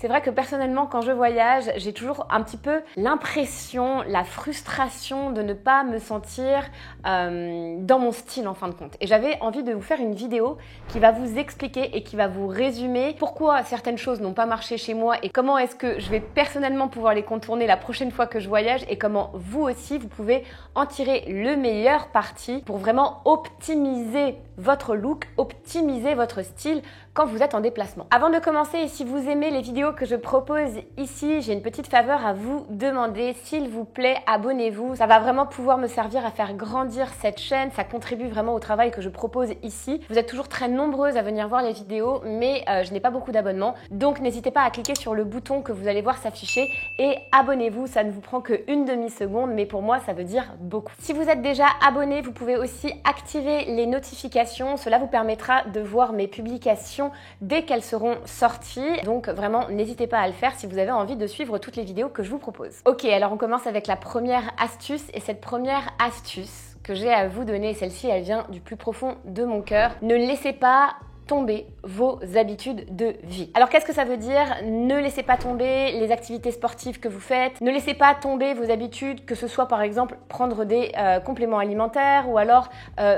C'est vrai que personnellement, quand je voyage, j'ai toujours un petit peu l'impression, la frustration de ne pas me sentir dans mon style en fin de compte. Et j'avais envie de vous faire une vidéo qui va vous expliquer et qui va vous résumer pourquoi certaines choses n'ont pas marché chez moi et comment est-ce que je vais personnellement pouvoir les contourner la prochaine fois que je voyage et comment vous aussi, vous pouvez en tirer le meilleur parti pour vraiment optimiser votre look, optimiser votre style quand vous êtes en déplacement. Avant de commencer, si vous aimez les vidéos que je propose ici, j'ai une petite faveur à vous demander. S'il vous plaît, abonnez-vous. Ça va vraiment pouvoir me servir à faire grandir cette chaîne. Ça contribue vraiment au travail que je propose ici. Vous êtes toujours très nombreuses à venir voir les vidéos, mais je n'ai pas beaucoup d'abonnements. Donc n'hésitez pas à cliquer sur le bouton que vous allez voir s'afficher et abonnez-vous. Ça ne vous prend qu'une demi-seconde, mais pour moi, ça veut dire beaucoup. Si vous êtes déjà abonné, vous pouvez aussi activer les notifications. Cela vous permettra de voir mes publications dès qu'elles seront sorties. Donc vraiment, n'hésitez pas à le faire si vous avez envie de suivre toutes les vidéos que je vous propose. Ok, alors on commence avec la première astuce. Et cette première astuce que j'ai à vous donner, celle-ci, elle vient du plus profond de mon cœur. Ne laissez pas tomber vos habitudes de vie. Alors qu'est-ce que ça veut dire? Ne laissez pas tomber les activités sportives que vous faites, ne laissez pas tomber vos habitudes, que ce soit par exemple prendre des compléments alimentaires ou alors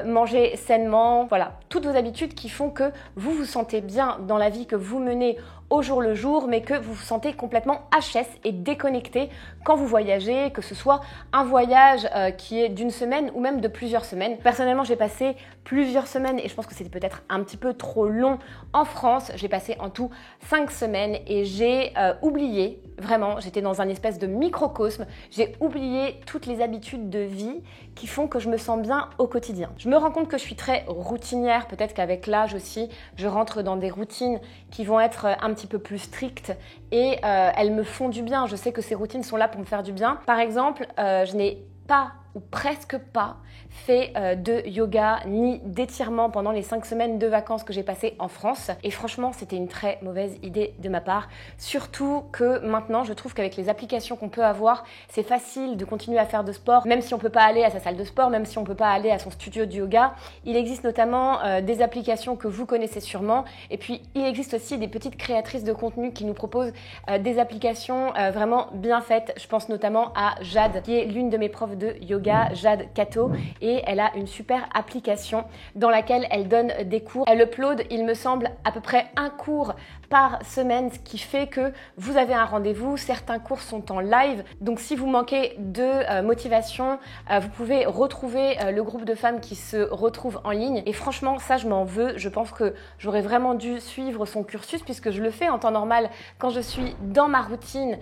manger sainement, voilà, toutes vos habitudes qui font que vous vous sentez bien dans la vie que vous menez au jour le jour, mais que vous vous sentez complètement HS et déconnecté quand vous voyagez, que ce soit un voyage qui est d'une semaine ou même de plusieurs semaines. Personnellement, j'ai passé plusieurs semaines et je pense que c'était peut-être un petit peu trop long en France. J'ai passé en tout 5 semaines et j'ai oublié, vraiment, j'étais dans un espèce de microcosme, j'ai oublié toutes les habitudes de vie qui font que je me sens bien au quotidien. Je me rends compte que je suis très routinière, peut-être qu'avec l'âge aussi, je rentre dans des routines qui vont être un petit peu plus strictes et elles me font du bien. Je sais que ces routines sont là pour me faire du bien. Par exemple, je n'ai pas ou presque pas fait de yoga ni d'étirement pendant les 5 semaines de vacances que j'ai passées en France. Et franchement, c'était une très mauvaise idée de ma part. Surtout que maintenant, je trouve qu'avec les applications qu'on peut avoir, c'est facile de continuer à faire de sport, même si on ne peut pas aller à sa salle de sport, même si on ne peut pas aller à son studio de yoga. Il existe notamment des applications que vous connaissez sûrement. Et puis, il existe aussi des petites créatrices de contenu qui nous proposent des applications vraiment bien faites. Je pense notamment à Jade, qui est l'une de mes profs de yoga, Jade Kato, et elle a une super application dans laquelle elle donne des cours. Elle upload, il me semble, à peu près un cours par semaine, ce qui fait que vous avez un rendez-vous. Certains cours sont en live, donc si vous manquez de motivation, vous pouvez retrouver le groupe de femmes qui se retrouvent en ligne. Et franchement, ça, je m'en veux. Je pense que j'aurais vraiment dû suivre son cursus puisque je le fais en temps normal quand je suis dans ma routine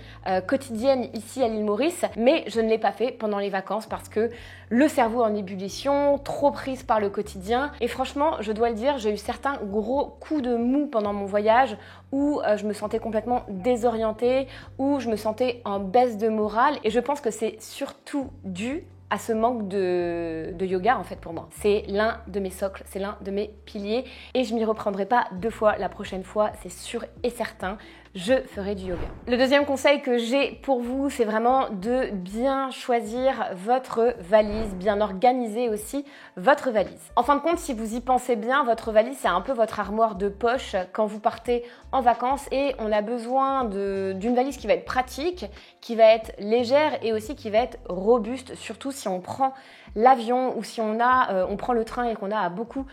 quotidienne ici à l'île Maurice, mais je ne l'ai pas fait pendant les vacances parce que le cerveau en ébullition, trop prise par le quotidien. Et franchement, je dois le dire, j'ai eu certains gros coups de mou pendant mon voyage où je me sentais complètement désorientée, où je me sentais en baisse de morale. Et je pense que c'est surtout dû à ce manque de yoga en fait pour moi. C'est l'un de mes socles, c'est l'un de mes piliers et je m'y reprendrai pas 2 fois la prochaine fois, c'est sûr et certain. Je ferai du yoga. Le deuxième conseil que j'ai pour vous, c'est vraiment de bien choisir votre valise, bien organiser aussi votre valise. En fin de compte, si vous y pensez bien, votre valise, c'est un peu votre armoire de poche quand vous partez en vacances et on a besoin d'une valise qui va être pratique, qui va être légère et aussi qui va être robuste, surtout si on prend l'avion ou si on prend le train et qu'on a à beaucoup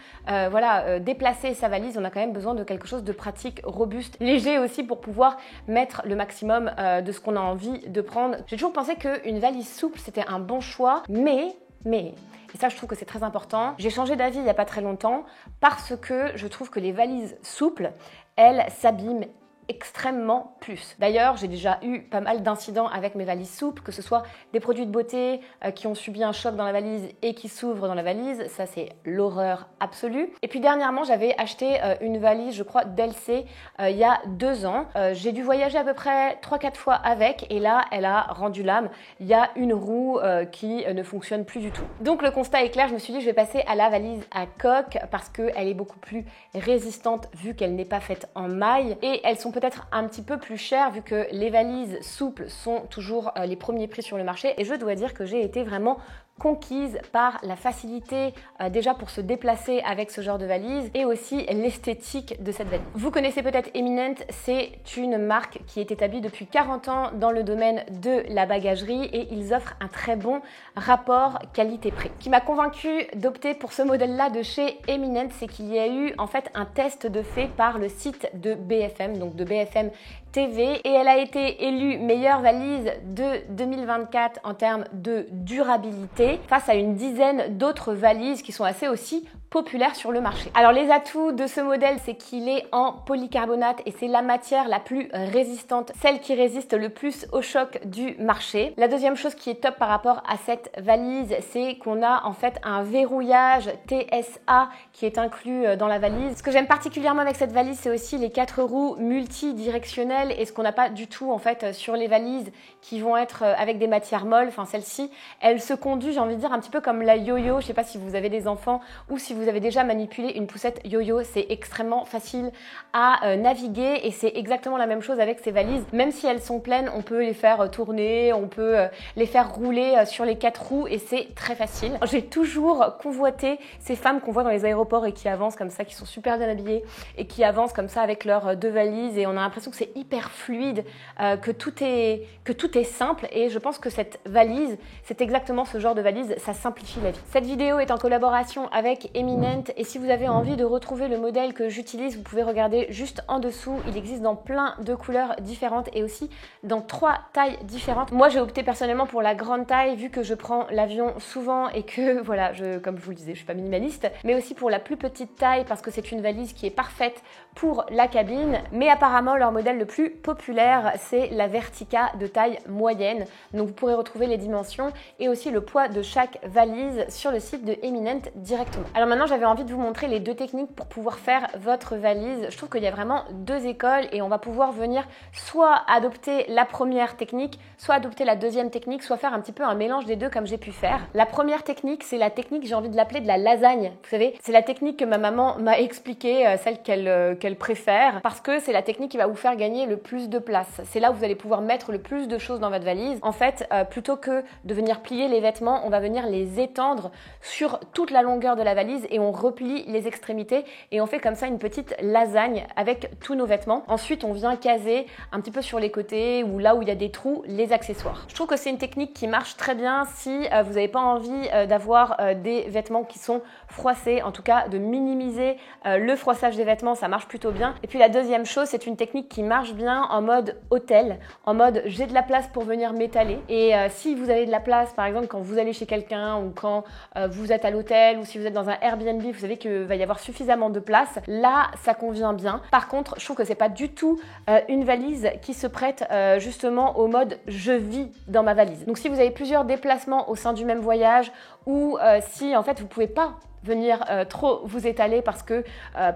déplacer sa valise, on a quand même besoin de quelque chose de pratique, robuste, léger aussi pour pouvoir mettre le maximum de ce qu'on a envie de prendre. J'ai toujours pensé qu'une valise souple, c'était un bon choix, mais, et ça je trouve que c'est très important, j'ai changé d'avis il n'y a pas très longtemps parce que je trouve que les valises souples, elles s'abîment extrêmement plus. D'ailleurs, j'ai déjà eu pas mal d'incidents avec mes valises souples, que ce soit des produits de beauté qui ont subi un choc dans la valise et qui s'ouvrent dans la valise. Ça, c'est l'horreur absolue. Et puis dernièrement, j'avais acheté une valise, je crois, d'LC il y a 2 ans. J'ai dû voyager à peu près 3-4 fois avec et là, elle a rendu l'âme. Il y a une roue qui ne fonctionne plus du tout. Donc le constat est clair, je me suis dit je vais passer à la valise à coque parce qu'elle est beaucoup plus résistante vu qu'elle n'est pas faite en maille et elles sont peut-être un petit peu plus chères vu que les valises souples sont toujours les premiers prix sur le marché et je dois dire que j'ai été vraiment conquise par la facilité déjà pour se déplacer avec ce genre de valise et aussi l'esthétique de cette valise. Vous connaissez peut-être Eminent, c'est une marque qui est établie depuis 40 ans dans le domaine de la bagagerie et ils offrent un très bon rapport qualité-prix. Ce qui m'a convaincu d'opter pour ce modèle-là de chez Eminent, c'est qu'il y a eu en fait un test de fait par le site de BFM, donc de BFM TV, et elle a été élue meilleure valise de 2024 en termes de durabilité face à une dizaine d'autres valises qui sont assez aussi populaires sur le marché. Alors les atouts de ce modèle, c'est qu'il est en polycarbonate et c'est la matière la plus résistante, celle qui résiste le plus au choc du marché. La deuxième chose qui est top par rapport à cette valise, c'est qu'on a en fait un verrouillage TSA qui est inclus dans la valise. Ce que j'aime particulièrement avec cette valise, c'est aussi les 4 roues multidirectionnelles et ce qu'on n'a pas du tout en fait sur les valises qui vont être avec des matières molles. Enfin celle-ci, elle se conduit, j'ai envie de dire, un petit peu comme la yo-yo. Je sais pas si vous avez des enfants ou si vous avez déjà manipulé une poussette yo-yo, c'est extrêmement facile à naviguer et c'est exactement la même chose avec ces valises. Même si elles sont pleines, on peut les faire tourner, on peut les faire rouler sur les 4 roues et c'est très facile. J'ai toujours convoité ces femmes qu'on voit dans les aéroports et qui avancent comme ça, qui sont super bien habillées et qui avancent comme ça avec leurs 2 valises et on a l'impression que c'est hyper fluide, que tout est simple et je pense que cette valise, c'est exactement ce genre de valise, ça simplifie la vie. Cette vidéo est en collaboration avec Eminent et si vous avez envie de retrouver le modèle que j'utilise, vous pouvez regarder juste en dessous. Il existe dans plein de couleurs différentes et aussi dans 3 tailles différentes. Moi, j'ai opté personnellement pour la grande taille vu que je prends l'avion souvent et que voilà, comme je vous le disais, je suis pas minimaliste, mais aussi pour la plus petite taille parce que c'est une valise qui est parfaite pour la cabine. Mais apparemment, leur modèle le plus populaire, c'est la Vertica de taille moyenne. Donc vous pourrez retrouver les dimensions et aussi le poids de chaque valise sur le site de Eminent directement. Alors maintenant, j'avais envie de vous montrer les 2 techniques pour pouvoir faire votre valise. Je trouve qu'il y a vraiment 2 écoles et on va pouvoir venir soit adopter la première technique, soit adopter la deuxième technique, soit faire un petit peu un mélange des deux comme j'ai pu faire. La première technique, c'est la technique, j'ai envie de l'appeler de la lasagne. Vous savez, c'est la technique que ma maman m'a expliquée, celle qu'elle préfère, parce que c'est la technique qui va vous faire gagner le plus de place. C'est là où vous allez pouvoir mettre le plus de choses dans votre valise. En fait, plutôt que de venir plier les vêtements, on va venir les étendre sur toute la longueur de la valise et on replie les extrémités et on fait comme ça une petite lasagne avec tous nos vêtements. Ensuite, on vient caser un petit peu sur les côtés ou là où il y a des trous, les accessoires. Je trouve que c'est une technique qui marche très bien si vous n'avez pas envie d'avoir des vêtements qui sont froissés, en tout cas de minimiser le froissage des vêtements, ça marche plutôt bien. Et puis la deuxième chose, c'est une technique qui marche bien en mode hôtel, en mode j'ai de la place pour venir m'étaler. Et si vous avez de la place, par exemple quand vous allez chez quelqu'un ou quand vous êtes à l'hôtel ou si vous êtes dans un Airbnb, vous savez qu'il va y avoir suffisamment de place. Là, ça convient bien. Par contre, je trouve que c'est pas du tout une valise qui se prête justement au mode je vis dans ma valise. Donc si vous avez plusieurs déplacements au sein du même voyage ou si en fait vous pouvez pas venir trop vous étaler parce que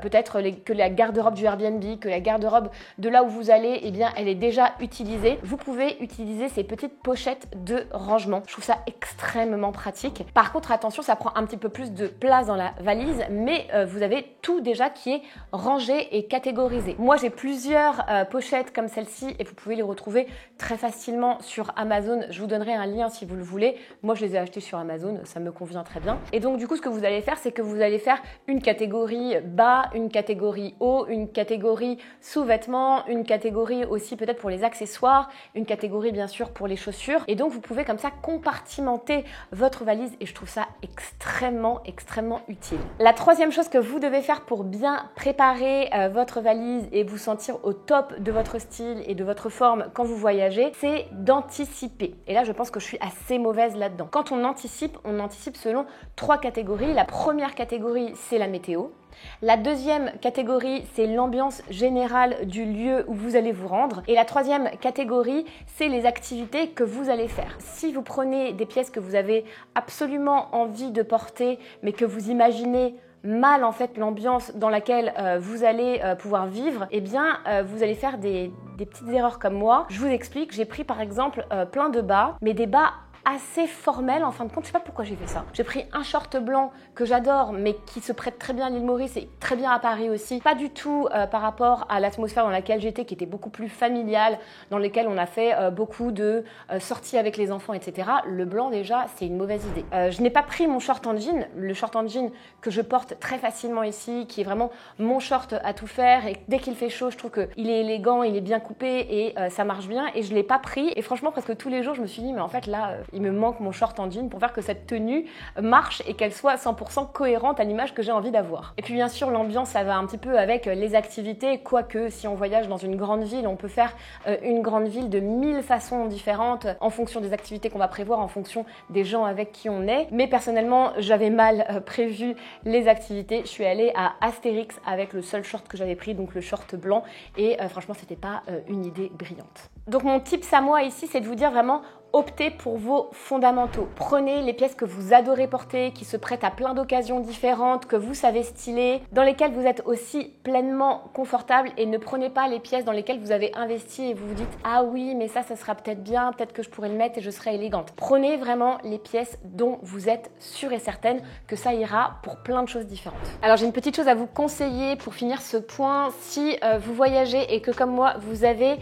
peut-être que la garde-robe du Airbnb, que la garde-robe de là où vous allez, eh bien, elle est déjà utilisée. Vous pouvez utiliser ces petites pochettes de rangement. Je trouve ça extrêmement pratique. Par contre, attention, ça prend un petit peu plus de place dans la valise, mais vous avez tout déjà qui est rangé et catégorisé. Moi, j'ai plusieurs pochettes comme celle-ci et vous pouvez les retrouver très facilement sur Amazon. Je vous donnerai un lien si vous le voulez. Moi, je les ai achetées sur Amazon, ça me convient très bien. Et donc, du coup, ce que vous allez faire, c'est que vous allez faire une catégorie bas, une catégorie haut, une catégorie sous-vêtements, une catégorie aussi peut-être pour les accessoires, une catégorie bien sûr pour les chaussures. Et donc vous pouvez comme ça compartimenter votre valise et je trouve ça extrêmement utile. La troisième chose que vous devez faire pour bien préparer votre valise et vous sentir au top de votre style et de votre forme quand vous voyagez, c'est d'anticiper. Et là je pense que je suis assez mauvaise là-dedans. Quand on anticipe selon 3 catégories. La première catégorie, c'est la météo. La deuxième catégorie, c'est l'ambiance générale du lieu où vous allez vous rendre. Et la troisième catégorie, c'est les activités que vous allez faire. Si vous prenez des pièces que vous avez absolument envie de porter, mais que vous imaginez mal en fait l'ambiance dans laquelle vous allez pouvoir vivre, eh bien vous allez faire des petites erreurs comme moi. Je vous explique, j'ai pris par exemple plein de bas, mais des bas assez formel en fin de compte. Je sais pas pourquoi j'ai fait ça. J'ai pris un short blanc que j'adore, mais qui se prête très bien à l'île Maurice et très bien à Paris aussi. Pas du tout par rapport à l'atmosphère dans laquelle j'étais, qui était beaucoup plus familiale, dans laquelle on a fait beaucoup de sorties avec les enfants, etc. Le blanc, déjà, c'est une mauvaise idée. Je n'ai pas pris mon short en jean, le short en jean que je porte très facilement ici, qui est vraiment mon short à tout faire. Et dès qu'il fait chaud, je trouve qu'il est élégant, il est bien coupé et ça marche bien. Et je l'ai pas pris. Et franchement, presque tous les jours, je me suis dit, mais en fait, là, il me manque mon short en jean pour faire que cette tenue marche et qu'elle soit 100% cohérente à l'image que j'ai envie d'avoir. Et puis, bien sûr, l'ambiance, ça va un petit peu avec les activités. Quoique, si on voyage dans une grande ville, on peut faire une grande ville de 1000 façons différentes en fonction des activités qu'on va prévoir, en fonction des gens avec qui on est. Mais personnellement, j'avais mal prévu les activités. Je suis allée à Astérix avec le seul short que j'avais pris, donc le short blanc. Et franchement, c'était pas une idée brillante. Donc mon tips à moi ici, c'est de vous dire vraiment optez pour vos fondamentaux. Prenez les pièces que vous adorez porter, qui se prêtent à plein d'occasions différentes, que vous savez styler, dans lesquelles vous êtes aussi pleinement confortable, et ne prenez pas les pièces dans lesquelles vous avez investi et vous vous dites « Ah oui, mais ça sera peut-être bien, peut-être que je pourrais le mettre et je serai élégante ». Prenez vraiment les pièces dont vous êtes sûre et certaine que ça ira pour plein de choses différentes. Alors j'ai une petite chose à vous conseiller pour finir ce point. Si vous voyagez et que comme moi, vous avez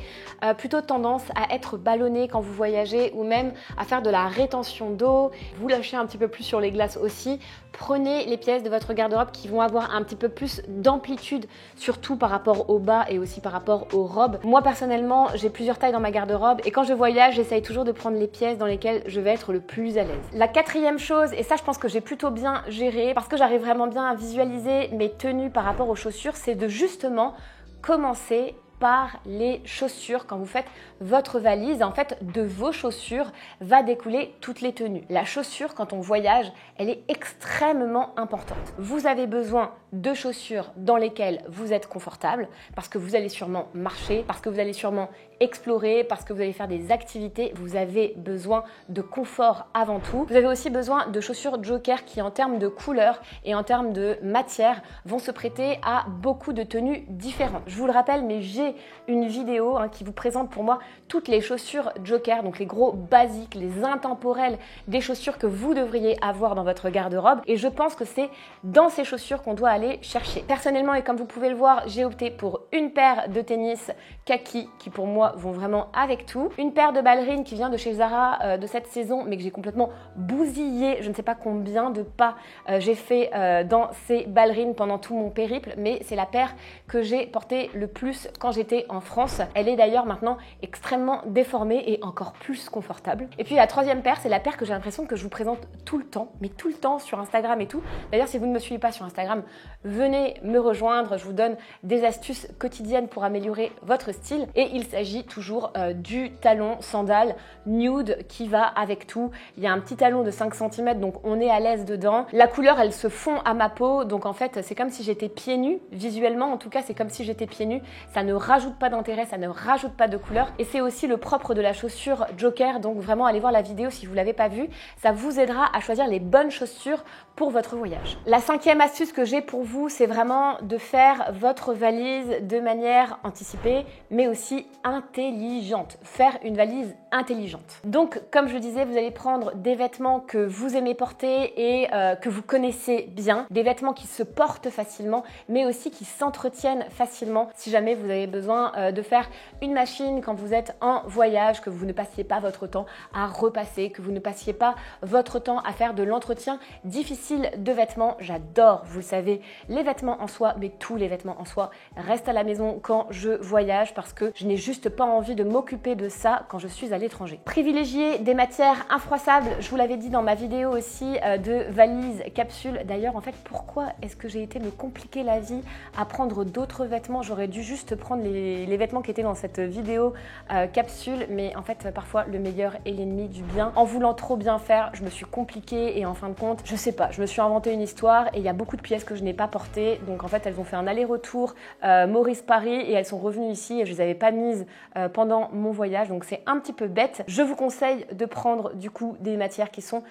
plutôt tendance à être ballonné quand vous voyagez, ou même à faire de la rétention d'eau, vous lâchez un petit peu plus sur les glaces aussi, prenez les pièces de votre garde-robe qui vont avoir un petit peu plus d'amplitude, surtout par rapport aux bas et aussi par rapport aux robes. Moi personnellement, j'ai plusieurs tailles dans ma garde-robe et quand je voyage, j'essaye toujours de prendre les pièces dans lesquelles je vais être le plus à l'aise. La quatrième chose, et ça je pense que j'ai plutôt bien géré, parce que j'arrive vraiment bien à visualiser mes tenues par rapport aux chaussures, c'est de justement commencer par les chaussures. Quand vous faites votre valise, en fait, de vos chaussures va découler toutes les tenues. La chaussure, quand on voyage, elle est extrêmement importante. Vous avez besoin de chaussures dans lesquelles vous êtes confortable, parce que vous allez sûrement marcher, parce que vous allez sûrement explorer, parce que vous allez faire des activités. Vous avez besoin de confort avant tout. Vous avez aussi besoin de chaussures Joker qui, en termes de couleur et en termes de matière, vont se prêter à beaucoup de tenues différentes. Je vous le rappelle, mais j'ai une vidéo qui vous présente pour moi toutes les chaussures Joker, donc les gros basiques, les intemporels des chaussures que vous devriez avoir dans votre garde-robe. Et je pense que c'est dans ces chaussures qu'on doit aller chercher. Personnellement, et comme vous pouvez le voir, j'ai opté pour une paire de tennis kaki qui pour moi vont vraiment avec tout. Une paire de ballerines qui vient de chez Zara de cette saison, mais que j'ai complètement bousillé. Je ne sais pas combien de pas j'ai fait dans ces ballerines pendant tout mon périple, mais c'est la paire que j'ai portée le plus quand j'étais en France. Elle est d'ailleurs maintenant extrêmement déformée et encore plus confortable. Et puis la troisième paire, c'est la paire que j'ai l'impression que je vous présente tout le temps, mais tout le temps sur Instagram et tout. D'ailleurs, si vous ne me suivez pas sur Instagram, venez me rejoindre. Je vous donne des astuces quotidiennes pour améliorer votre style. Et il s'agit toujours du talon sandale nude qui va avec tout. Il y a un petit talon de 5 cm, donc on est à l'aise dedans. La couleur, elle se fond à ma peau, donc en fait, c'est comme si j'étais pieds nus. Visuellement, en tout cas, c'est comme si j'étais pieds nus. Ça ne rajoute pas d'intérêt, ça ne rajoute pas de couleur. Et c'est aussi le propre de la chaussure Joker, donc vraiment allez voir la vidéo si vous ne l'avez pas vue. Ça vous aidera à choisir les bonnes chaussures pour votre voyage. La cinquième astuce que j'ai pour vous, c'est vraiment de faire votre valise de manière anticipée, mais aussi intelligente. Faire une valise intelligente. Donc, comme je le disais, vous allez prendre des vêtements que vous aimez porter et que vous connaissez bien. Des vêtements qui se portent facilement, mais aussi qui s'entretiennent facilement. Si jamais vous avez besoin de faire une machine quand vous êtes en voyage, que vous ne passiez pas votre temps à repasser, que vous ne passiez pas votre temps à faire de l'entretien difficile de vêtements. J'adore, vous le savez, les vêtements en soie, mais tous les vêtements en soie restent à la maison quand je voyage parce que je n'ai juste pas envie de m'occuper de ça quand je suis à l'étranger. Privilégier des matières infroissables, je vous l'avais dit dans ma vidéo aussi de valise capsule. D'ailleurs, en fait, pourquoi est-ce que j'ai été me compliquer la vie à prendre d'autres vêtements? J'aurais dû juste prendre les vêtements qui étaient dans cette vidéo capsule, mais en fait, parfois, le meilleur est l'ennemi du bien. En voulant trop bien faire, je me suis compliquée et en fin de compte, je sais pas, je me suis inventé une histoire et il y a beaucoup de pièces que je n'ai pas portées. Donc en fait, elles ont fait un aller-retour Maurice-Paris et elles sont revenues ici et je les avais pas mises pendant mon voyage. Donc c'est un petit peu bête. Je vous conseille de prendre du coup des matières qui sont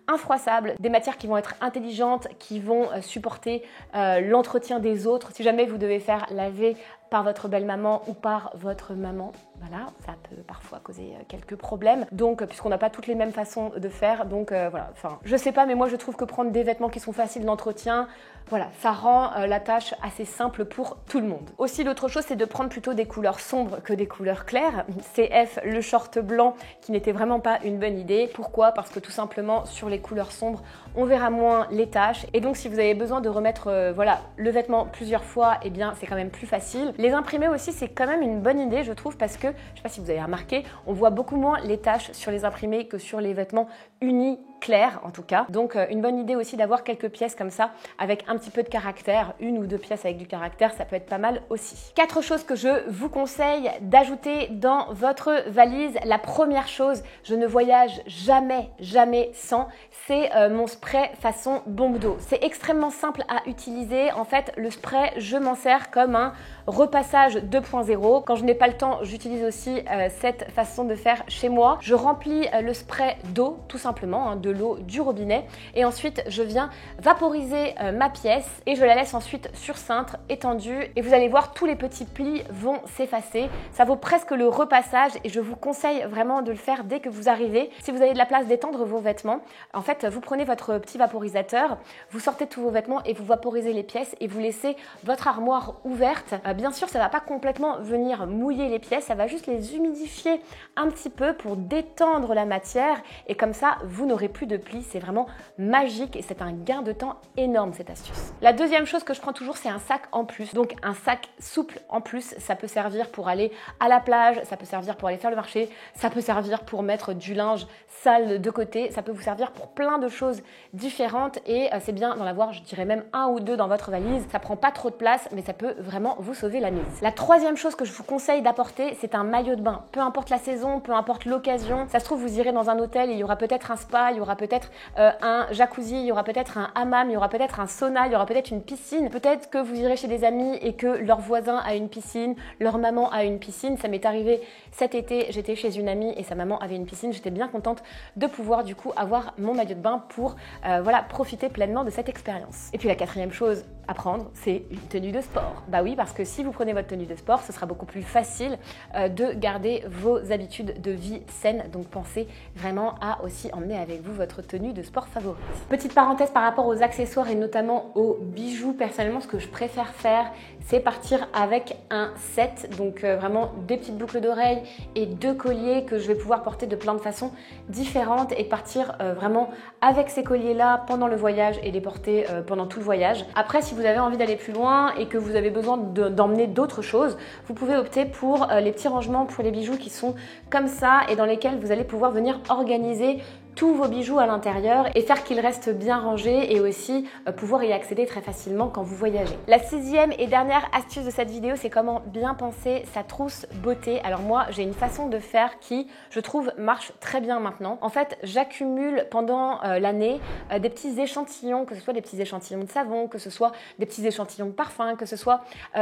infroissables, des matières qui vont être intelligentes, qui vont supporter l'entretien des autres. Si jamais vous devez faire laver par votre belle-maman ou par votre maman. Voilà, ça peut parfois causer quelques problèmes. Donc, puisqu'on n'a pas toutes les mêmes façons de faire, donc voilà. Enfin, je sais pas, mais moi je trouve que prendre des vêtements qui sont faciles d'entretien, voilà, ça rend la tâche assez simple pour tout le monde. Aussi, l'autre chose, c'est de prendre plutôt des couleurs sombres que des couleurs claires. CF, le short blanc, qui n'était vraiment pas une bonne idée. Pourquoi? Parce que tout simplement, sur les couleurs sombres, on verra moins les taches. Et donc, si vous avez besoin de remettre voilà, le vêtement plusieurs fois, eh bien, c'est quand même plus facile. Les imprimer aussi, c'est quand même une bonne idée, je trouve, parce que, je sais pas si vous avez remarqué, on voit beaucoup moins les taches sur les imprimés que sur les vêtements unis clair en tout cas. Donc une bonne idée aussi d'avoir quelques pièces comme ça avec un petit peu de caractère, 1 ou 2 pièces avec du caractère, ça peut être pas mal aussi. 4 choses que je vous conseille d'ajouter dans votre valise. La première chose, je ne voyage jamais sans, c'est mon spray façon bombe d'eau. C'est extrêmement simple à utiliser. En fait, le spray, je m'en sers comme un repassage 2.0. Quand je n'ai pas le temps, j'utilise aussi cette façon de faire chez moi. Je remplis le spray d'eau, tout simplement, hein, de l'eau du robinet. Et ensuite, je viens vaporiser ma pièce et je la laisse ensuite sur cintre, étendue. Et vous allez voir, tous les petits plis vont s'effacer. Ça vaut presque le repassage et je vous conseille vraiment de le faire dès que vous arrivez. Si vous avez de la place d'étendre vos vêtements, en fait, vous prenez votre petit vaporisateur, vous sortez tous vos vêtements et vous vaporisez les pièces et vous laissez votre armoire ouverte. Bien sûr, ça ne va pas complètement venir mouiller les pièces, ça va juste les humidifier un petit peu pour détendre la matière et comme ça, vous n'aurez plus de plis. C'est vraiment magique et c'est un gain de temps énorme cette astuce. La deuxième chose que je prends toujours, c'est un sac en plus. Donc un sac souple en plus, ça peut servir pour aller à la plage, ça peut servir pour aller faire le marché, ça peut servir pour mettre du linge sale de côté, ça peut vous servir pour plein de choses différentes et c'est bien d'en avoir, je dirais même 1 ou 2 dans votre valise. Ça prend pas trop de place, mais ça peut vraiment vous sauver la mise. La troisième chose que je vous conseille d'apporter, c'est un maillot de bain. Peu importe la saison, peu importe l'occasion. Ça se trouve, vous irez dans un hôtel, il y aura peut-être un spa, il y aura peut-être un jacuzzi, il y aura peut-être un hammam, il y aura peut-être un sauna, il y aura peut-être une piscine. Peut-être que vous irez chez des amis et que leur voisin a une piscine, leur maman a une piscine. Ça m'est arrivé cet été, j'étais chez une amie et sa maman avait une piscine. J'étais bien contente de pouvoir du coup avoir mon maillot de bain pour voilà, profiter pleinement de cette expérience. Et puis la quatrième chose à prendre, c'est une tenue de sport. Bah oui, parce que si vous prenez votre tenue de sport, ce sera beaucoup plus facile de garder vos habitudes de vie saines. Donc pensez vraiment à aussi emmener avec vous votre tenue de sport favorite. Petite parenthèse par rapport aux accessoires et notamment aux bijoux. Personnellement, ce que je préfère faire, c'est partir avec un set. Donc vraiment des petites boucles d'oreilles et 2 colliers que je vais pouvoir porter de plein de façons différentes et partir vraiment avec ces colliers-là pendant le voyage et les porter pendant tout le voyage. Après, si vous avez envie d'aller plus loin et que vous avez besoin d'emmener d'autres choses, vous pouvez opter pour les petits rangements pour les bijoux qui sont comme ça et dans lesquels vous allez pouvoir venir organiser tous vos bijoux à l'intérieur et faire qu'ils restent bien rangés et aussi pouvoir y accéder très facilement quand vous voyagez. La 6e et dernière astuce de cette vidéo, c'est comment bien penser sa trousse beauté. Alors moi, j'ai une façon de faire qui, je trouve, marche très bien maintenant. En fait, j'accumule pendant l'année des petits échantillons, que ce soit des petits échantillons de savon, que ce soit des petits échantillons de parfum, que ce soit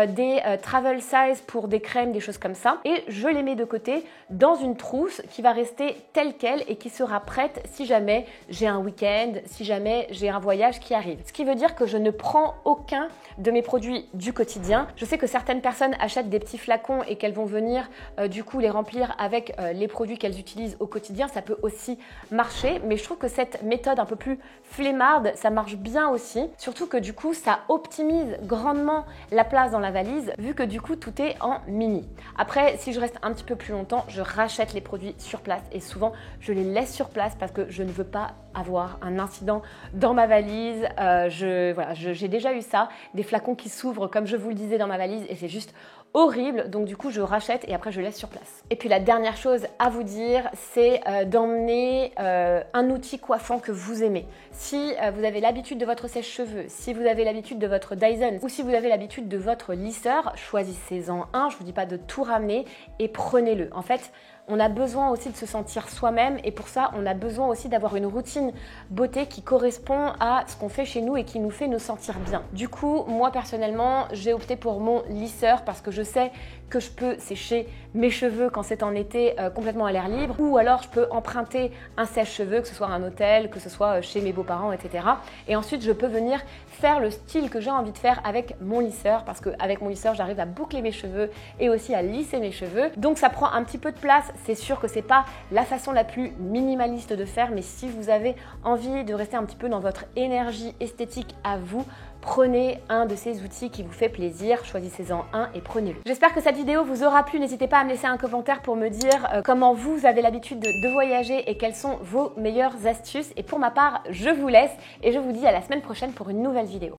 des travel size pour des crèmes, des choses comme ça. Et je les mets de côté dans une trousse qui va rester telle quelle et qui sera prête si jamais j'ai un week-end, si jamais j'ai un voyage qui arrive. Ce qui veut dire que je ne prends aucun de mes produits du quotidien. Je sais que certaines personnes achètent des petits flacons et qu'elles vont venir du coup les remplir avec les produits qu'elles utilisent au quotidien. Ça peut aussi marcher, mais je trouve que cette méthode un peu plus flemmarde, ça marche bien aussi. Surtout que du coup, ça optimise grandement la place dans la valise vu que du coup, tout est en mini. Après, si je reste un petit peu plus longtemps, je rachète les produits sur place et souvent, je les laisse sur place parce que je ne veux pas avoir un incident dans ma valise. J'ai déjà eu ça, des flacons qui s'ouvrent comme je vous le disais dans ma valise et c'est juste horrible. Donc du coup, je rachète et après je laisse sur place. Et puis la dernière chose à vous dire, c'est d'emmener un outil coiffant que vous aimez. Si vous avez l'habitude de votre sèche-cheveux, si vous avez l'habitude de votre Dyson ou si vous avez l'habitude de votre lisseur, choisissez-en un. Je vous dis pas de tout ramener et prenez-le. En fait, on a besoin aussi de se sentir soi-même et pour ça, on a besoin aussi d'avoir une routine beauté qui correspond à ce qu'on fait chez nous et qui nous fait nous sentir bien. Du coup, moi personnellement, j'ai opté pour mon lisseur parce que je sais que je peux sécher mes cheveux quand c'est en été complètement à l'air libre, ou alors je peux emprunter un sèche-cheveux, que ce soit à un hôtel, que ce soit chez mes beaux-parents, etc. Et ensuite, je peux venir faire le style que j'ai envie de faire avec mon lisseur, parce qu'avec mon lisseur, j'arrive à boucler mes cheveux et aussi à lisser mes cheveux. Donc ça prend un petit peu de place. C'est sûr que c'est pas la façon la plus minimaliste de faire, mais si vous avez envie de rester un petit peu dans votre énergie esthétique à vous, prenez un de ces outils qui vous fait plaisir, choisissez-en un et prenez-le. J'espère que cette vidéo vous aura plu. N'hésitez pas à me laisser un commentaire pour me dire comment vous avez l'habitude de voyager et quelles sont vos meilleures astuces. Et pour ma part, je vous laisse et je vous dis à la semaine prochaine pour une nouvelle vidéo.